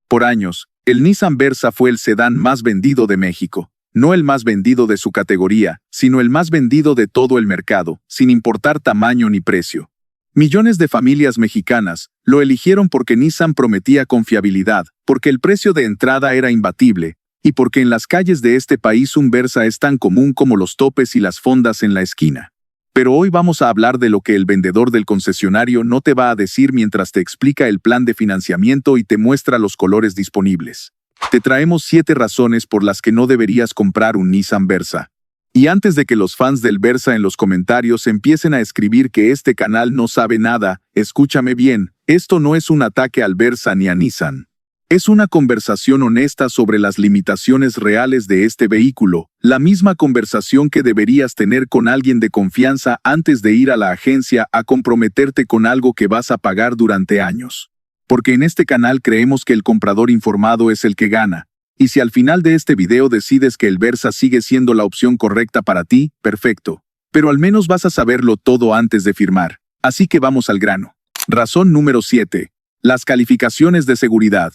Por años, el Nissan Versa fue el sedán más vendido de México. No el más vendido de su categoría, sino el más vendido de todo el mercado, sin importar tamaño ni precio. Millones de familias mexicanas lo eligieron porque Nissan prometía confiabilidad, porque el precio de entrada era imbatible, y porque en las calles de este país un Versa es tan común como los topes y las fondas en la esquina. Pero hoy vamos a hablar de lo que el vendedor del concesionario no te va a decir mientras te explica el plan de financiamiento y te muestra los colores disponibles. Te traemos 7 razones por las que no deberías comprar un Nissan Versa. Y antes de que los fans del Versa en los comentarios empiecen a escribir que este canal no sabe nada, escúchame bien, esto no es un ataque al Versa ni a Nissan. Es una conversación honesta sobre las limitaciones reales de este vehículo, la misma conversación que deberías tener con alguien de confianza antes de ir a la agencia a comprometerte con algo que vas a pagar durante años. Porque en este canal creemos que el comprador informado es el que gana. Y si al final de este video decides que el Versa sigue siendo la opción correcta para ti, perfecto. Pero al menos vas a saberlo todo antes de firmar. Así que vamos al grano. Razón número 7. Las calificaciones de seguridad.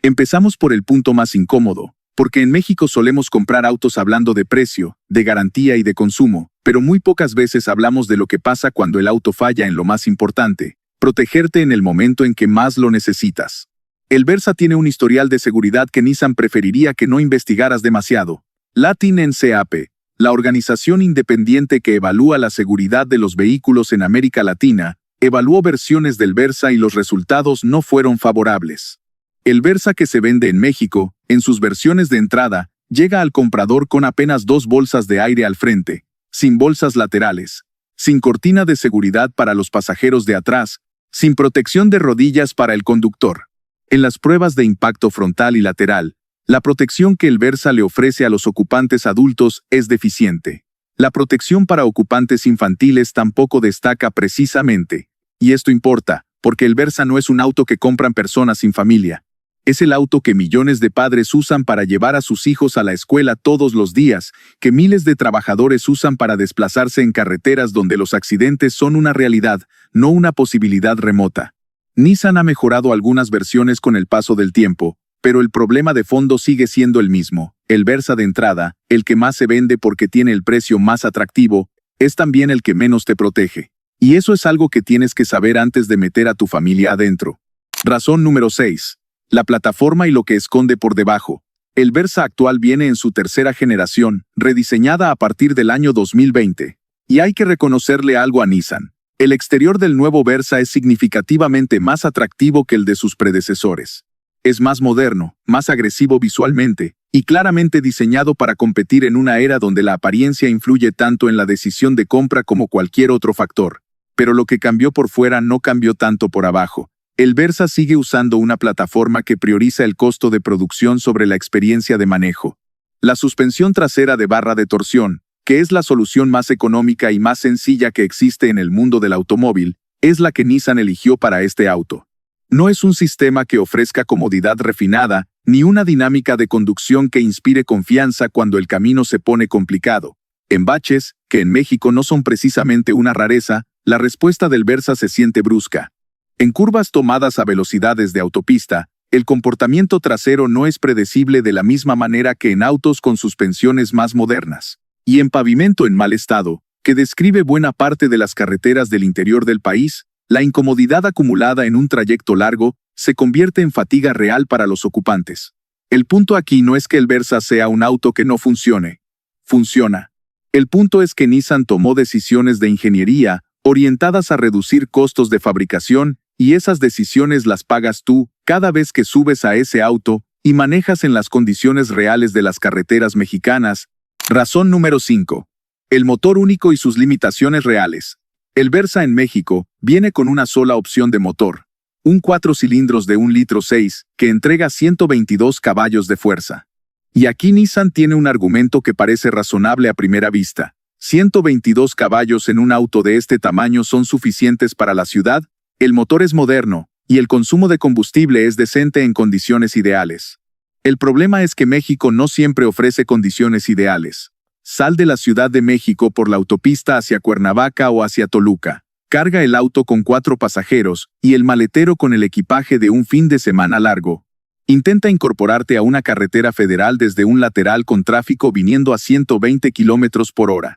Empezamos por el punto más incómodo, porque en México solemos comprar autos hablando de precio, de garantía y de consumo, pero muy pocas veces hablamos de lo que pasa cuando el auto falla en lo más importante, protegerte en el momento en que más lo necesitas. El Versa tiene un historial de seguridad que Nissan preferiría que no investigaras demasiado. Latin NCAP, la organización independiente que evalúa la seguridad de los vehículos en América Latina, evaluó versiones del Versa y los resultados no fueron favorables. El Versa que se vende en México, en sus versiones de entrada, llega al comprador con apenas 2 bolsas de aire al frente, sin bolsas laterales, sin cortina de seguridad para los pasajeros de atrás, sin protección de rodillas para el conductor. En las pruebas de impacto frontal y lateral, la protección que el Versa le ofrece a los ocupantes adultos es deficiente. La protección para ocupantes infantiles tampoco destaca precisamente. Y esto importa, porque el Versa no es un auto que compran personas sin familia. Es el auto que millones de padres usan para llevar a sus hijos a la escuela todos los días, que miles de trabajadores usan para desplazarse en carreteras donde los accidentes son una realidad, no una posibilidad remota. Nissan ha mejorado algunas versiones con el paso del tiempo, pero el problema de fondo sigue siendo el mismo. El Versa de entrada, el que más se vende porque tiene el precio más atractivo, es también el que menos te protege. Y eso es algo que tienes que saber antes de meter a tu familia adentro. Razón número 6. La plataforma y lo que esconde por debajo. El Versa actual viene en su tercera generación, rediseñada a partir del año 2020. Y hay que reconocerle algo a Nissan. El exterior del nuevo Versa es significativamente más atractivo que el de sus predecesores. Es más moderno, más agresivo visualmente, y claramente diseñado para competir en una era donde la apariencia influye tanto en la decisión de compra como cualquier otro factor. Pero lo que cambió por fuera no cambió tanto por abajo. El Versa sigue usando una plataforma que prioriza el costo de producción sobre la experiencia de manejo. La suspensión trasera de barra de torsión, que es la solución más económica y más sencilla que existe en el mundo del automóvil, es la que Nissan eligió para este auto. No es un sistema que ofrezca comodidad refinada, ni una dinámica de conducción que inspire confianza cuando el camino se pone complicado. En baches, que en México no son precisamente una rareza, la respuesta del Versa se siente brusca. En curvas tomadas a velocidades de autopista, el comportamiento trasero no es predecible de la misma manera que en autos con suspensiones más modernas. Y en pavimento en mal estado, que describe buena parte de las carreteras del interior del país, la incomodidad acumulada en un trayecto largo se convierte en fatiga real para los ocupantes. El punto aquí no es que el Versa sea un auto que no funcione. Funciona. El punto es que Nissan tomó decisiones de ingeniería orientadas a reducir costos de fabricación, y esas decisiones las pagas tú cada vez que subes a ese auto y manejas en las condiciones reales de las carreteras mexicanas. Razón número 5. El motor único y sus limitaciones reales. El Versa en México viene con una sola opción de motor. Un 4 cilindros de 1,6 litros que entrega 122 caballos de fuerza. Y aquí Nissan tiene un argumento que parece razonable a primera vista. 122 caballos en un auto de este tamaño son suficientes para la ciudad. El motor es moderno, y el consumo de combustible es decente en condiciones ideales. El problema es que México no siempre ofrece condiciones ideales. Sal de la Ciudad de México por la autopista hacia Cuernavaca o hacia Toluca. Carga el auto con 4 pasajeros y el maletero con el equipaje de un fin de semana largo. Intenta incorporarte a una carretera federal desde un lateral con tráfico viniendo a 120 km/h.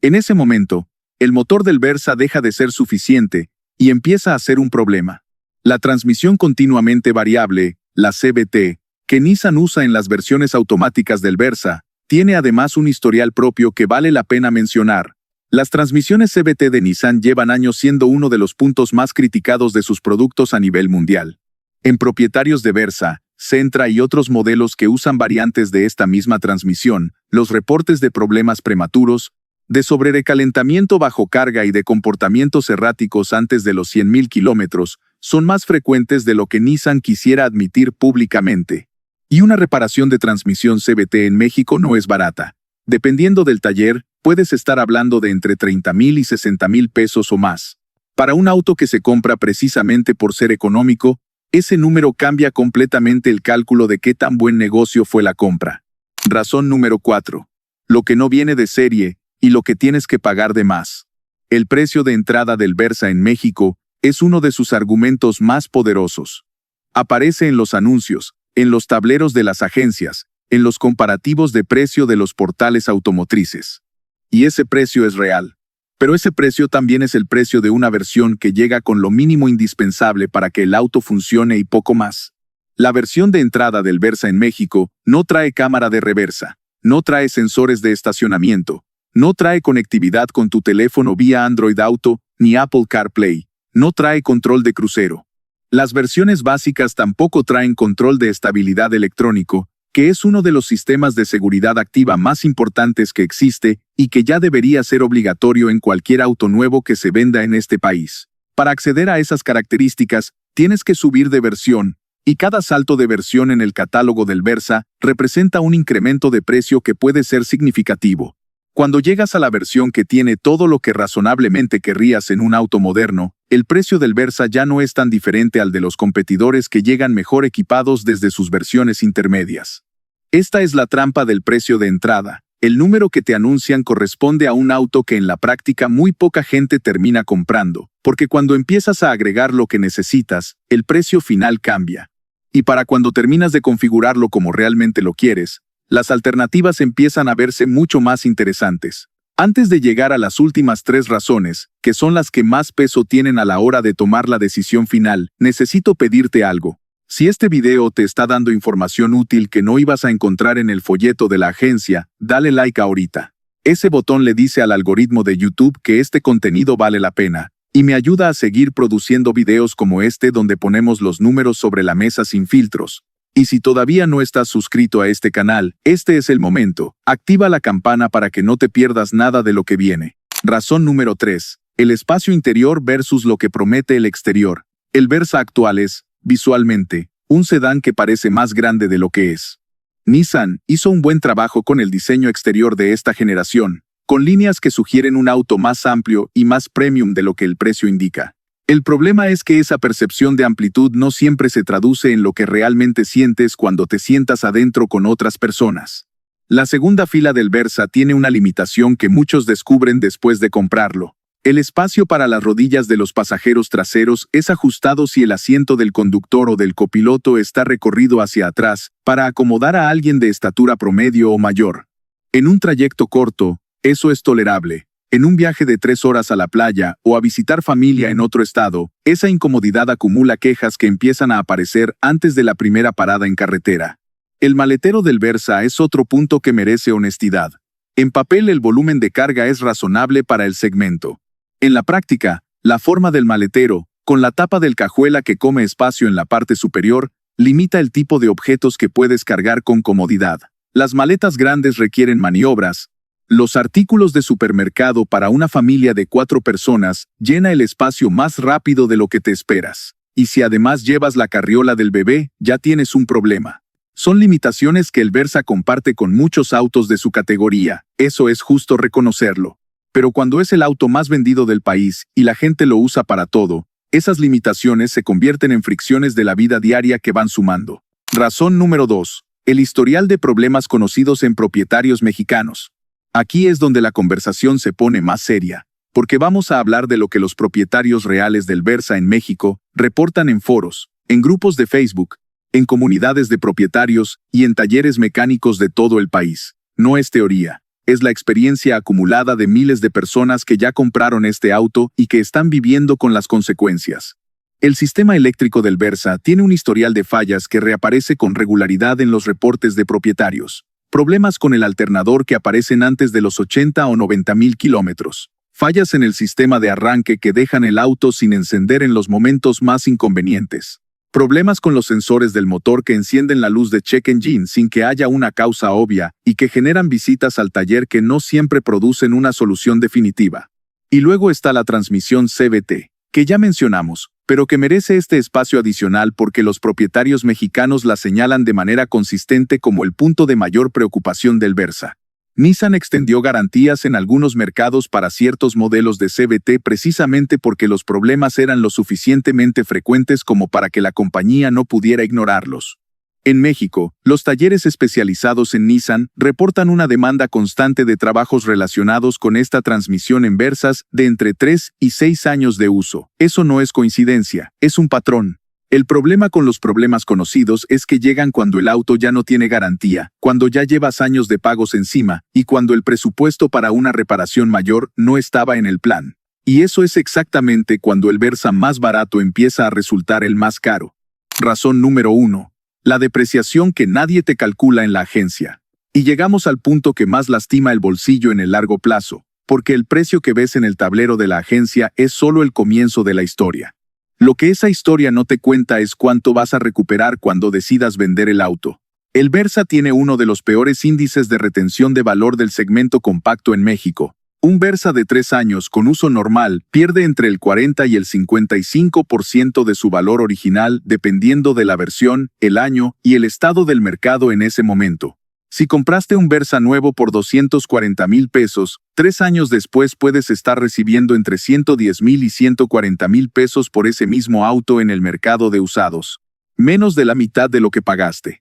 En ese momento, el motor del Versa deja de ser suficiente y empieza a ser un problema. La transmisión continuamente variable, la CVT, que Nissan usa en las versiones automáticas del Versa, tiene además un historial propio que vale la pena mencionar. Las transmisiones CVT de Nissan llevan años siendo uno de los puntos más criticados de sus productos a nivel mundial. En propietarios de Versa, Sentra y otros modelos que usan variantes de esta misma transmisión, los reportes de problemas prematuros, de sobrerecalentamiento bajo carga y de comportamientos erráticos antes de los 100.000 kilómetros, son más frecuentes de lo que Nissan quisiera admitir públicamente. Y una reparación de transmisión CVT en México no es barata. Dependiendo del taller, puedes estar hablando de entre 30,000 y 60,000 pesos o más. Para un auto que se compra precisamente por ser económico, ese número cambia completamente el cálculo de qué tan buen negocio fue la compra. Razón número 4. Lo que no viene de serie y lo que tienes que pagar de más. El precio de entrada del Versa en México es uno de sus argumentos más poderosos. Aparece en los anuncios, en los tableros de las agencias, en los comparativos de precio de los portales automotrices. Y ese precio es real. Pero ese precio también es el precio de una versión que llega con lo mínimo indispensable para que el auto funcione y poco más. La versión de entrada del Versa en México no trae cámara de reversa, no trae sensores de estacionamiento, no trae conectividad con tu teléfono vía Android Auto ni Apple CarPlay, no trae control de crucero. Las versiones básicas tampoco traen control de estabilidad electrónico, que es uno de los sistemas de seguridad activa más importantes que existe y que ya debería ser obligatorio en cualquier auto nuevo que se venda en este país. Para acceder a esas características, tienes que subir de versión, y cada salto de versión en el catálogo del Versa representa un incremento de precio que puede ser significativo. Cuando llegas a la versión que tiene todo lo que razonablemente querrías en un auto moderno, el precio del Versa ya no es tan diferente al de los competidores que llegan mejor equipados desde sus versiones intermedias. Esta es la trampa del precio de entrada. El número que te anuncian corresponde a un auto que en la práctica muy poca gente termina comprando, porque cuando empiezas a agregar lo que necesitas, el precio final cambia. Y para cuando terminas de configurarlo como realmente lo quieres, las alternativas empiezan a verse mucho más interesantes. Antes de llegar a las últimas 3 razones, que son las que más peso tienen a la hora de tomar la decisión final, necesito pedirte algo. Si este video te está dando información útil que no ibas a encontrar en el folleto de la agencia, dale like ahorita. Ese botón le dice al algoritmo de YouTube que este contenido vale la pena, y me ayuda a seguir produciendo videos como este donde ponemos los números sobre la mesa sin filtros. Y si todavía no estás suscrito a este canal, este es el momento. Activa la campana para que no te pierdas nada de lo que viene. Razón número 3. El espacio interior versus lo que promete el exterior. El Versa actual es, visualmente, un sedán que parece más grande de lo que es. Nissan hizo un buen trabajo con el diseño exterior de esta generación, con líneas que sugieren un auto más amplio y más premium de lo que el precio indica. El problema es que esa percepción de amplitud no siempre se traduce en lo que realmente sientes cuando te sientas adentro con otras personas. La segunda fila del Versa tiene una limitación que muchos descubren después de comprarlo. El espacio para las rodillas de los pasajeros traseros es ajustado si el asiento del conductor o del copiloto está recorrido hacia atrás, para acomodar a alguien de estatura promedio o mayor. En un trayecto corto, eso es tolerable. En un viaje de 3 horas a la playa o a visitar familia en otro estado, esa incomodidad acumula quejas que empiezan a aparecer antes de la primera parada en carretera. El maletero del Versa es otro punto que merece honestidad. En papel el volumen de carga es razonable para el segmento. En la práctica, la forma del maletero, con la tapa del cajuela que come espacio en la parte superior, limita el tipo de objetos que puedes cargar con comodidad. Las maletas grandes requieren maniobras. Los artículos de supermercado para una familia de 4 personas llena el espacio más rápido de lo que te esperas. Y si además llevas la carriola del bebé, ya tienes un problema. Son limitaciones que el Versa comparte con muchos autos de su categoría, eso es justo reconocerlo. Pero cuando es el auto más vendido del país y la gente lo usa para todo, esas limitaciones se convierten en fricciones de la vida diaria que van sumando. Razón número 2. El historial de problemas conocidos en propietarios mexicanos. Aquí es donde la conversación se pone más seria, porque vamos a hablar de lo que los propietarios reales del Versa en México reportan en foros, en grupos de Facebook, en comunidades de propietarios y en talleres mecánicos de todo el país. No es teoría, es la experiencia acumulada de miles de personas que ya compraron este auto y que están viviendo con las consecuencias. El sistema eléctrico del Versa tiene un historial de fallas que reaparece con regularidad en los reportes de propietarios. Problemas con el alternador que aparecen antes de los 80 o 90.000 kilómetros. Fallas en el sistema de arranque que dejan el auto sin encender en los momentos más inconvenientes. Problemas con los sensores del motor que encienden la luz de check engine sin que haya una causa obvia y que generan visitas al taller que no siempre producen una solución definitiva. Y luego está la transmisión CVT, que ya mencionamos, pero que merece este espacio adicional porque los propietarios mexicanos la señalan de manera consistente como el punto de mayor preocupación del Versa. Nissan extendió garantías en algunos mercados para ciertos modelos de CVT precisamente porque los problemas eran lo suficientemente frecuentes como para que la compañía no pudiera ignorarlos. En México, los talleres especializados en Nissan reportan una demanda constante de trabajos relacionados con esta transmisión en Versas de entre 3 y 6 años de uso. Eso no es coincidencia, es un patrón. El problema con los problemas conocidos es que llegan cuando el auto ya no tiene garantía, cuando ya llevas años de pagos encima y cuando el presupuesto para una reparación mayor no estaba en el plan. Y eso es exactamente cuando el Versa más barato empieza a resultar el más caro. Razón número 1. La depreciación que nadie te calcula en la agencia. Y llegamos al punto que más lastima el bolsillo en el largo plazo, porque el precio que ves en el tablero de la agencia es solo el comienzo de la historia. Lo que esa historia no te cuenta es cuánto vas a recuperar cuando decidas vender el auto. El Versa tiene uno de los peores índices de retención de valor del segmento compacto en México. Un Versa de 3 años con uso normal pierde entre el 40 y el 55% de su valor original dependiendo de la versión, el año y el estado del mercado en ese momento. Si compraste un Versa nuevo por 240,000 pesos, 3 años después puedes estar recibiendo entre 110,000 y 140,000 pesos por ese mismo auto en el mercado de usados. Menos de la mitad de lo que pagaste.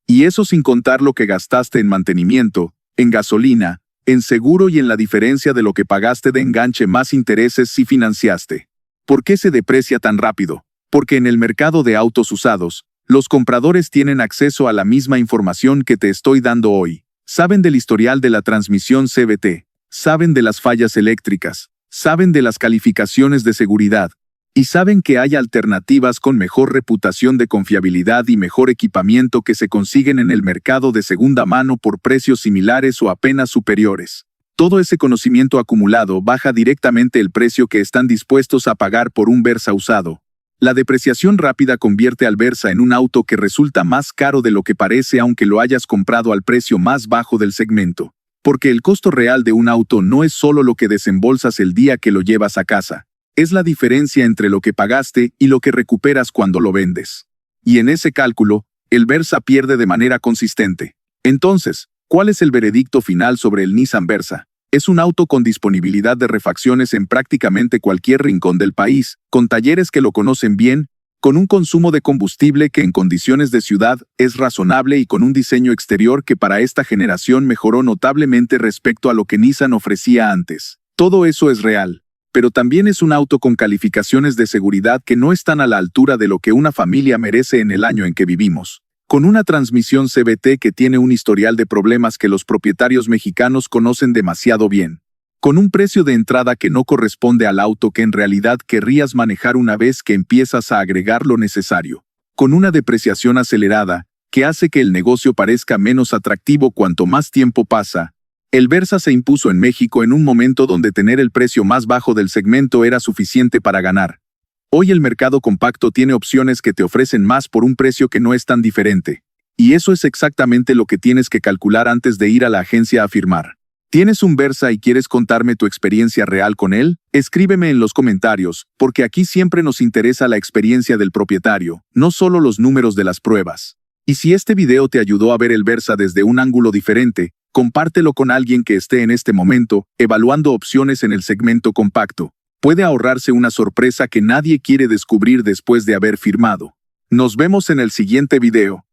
Y eso sin contar lo que gastaste en mantenimiento, en gasolina, en seguro y en la diferencia de lo que pagaste de enganche más intereses si financiaste. ¿Por qué se deprecia tan rápido? Porque en el mercado de autos usados, los compradores tienen acceso a la misma información que te estoy dando hoy. Saben del historial de la transmisión CVT, saben de las fallas eléctricas, saben de las calificaciones de seguridad, y saben que hay alternativas con mejor reputación de confiabilidad y mejor equipamiento que se consiguen en el mercado de segunda mano por precios similares o apenas superiores. Todo ese conocimiento acumulado baja directamente el precio que están dispuestos a pagar por un Versa usado. La depreciación rápida convierte al Versa en un auto que resulta más caro de lo que parece aunque lo hayas comprado al precio más bajo del segmento. Porque el costo real de un auto no es solo lo que desembolsas el día que lo llevas a casa. Es la diferencia entre lo que pagaste y lo que recuperas cuando lo vendes. Y en ese cálculo, el Versa pierde de manera consistente. Entonces, ¿cuál es el veredicto final sobre el Nissan Versa? Es un auto con disponibilidad de refacciones en prácticamente cualquier rincón del país, con talleres que lo conocen bien, con un consumo de combustible que en condiciones de ciudad es razonable y con un diseño exterior que para esta generación mejoró notablemente respecto a lo que Nissan ofrecía antes. Todo eso es real, pero también es un auto con calificaciones de seguridad que no están a la altura de lo que una familia merece en el año en que vivimos. Con una transmisión CVT que tiene un historial de problemas que los propietarios mexicanos conocen demasiado bien. Con un precio de entrada que no corresponde al auto que en realidad querrías manejar una vez que empiezas a agregar lo necesario. Con una depreciación acelerada, que hace que el negocio parezca menos atractivo cuanto más tiempo pasa. El Versa se impuso en México en un momento donde tener el precio más bajo del segmento era suficiente para ganar. Hoy el mercado compacto tiene opciones que te ofrecen más por un precio que no es tan diferente. Y eso es exactamente lo que tienes que calcular antes de ir a la agencia a firmar. ¿Tienes un Versa y quieres contarme tu experiencia real con él? Escríbeme en los comentarios, porque aquí siempre nos interesa la experiencia del propietario, no solo los números de las pruebas. Y si este video te ayudó a ver el Versa desde un ángulo diferente, compártelo con alguien que esté en este momento evaluando opciones en el segmento compacto. Puede ahorrarse una sorpresa que nadie quiere descubrir después de haber firmado. Nos vemos en el siguiente video.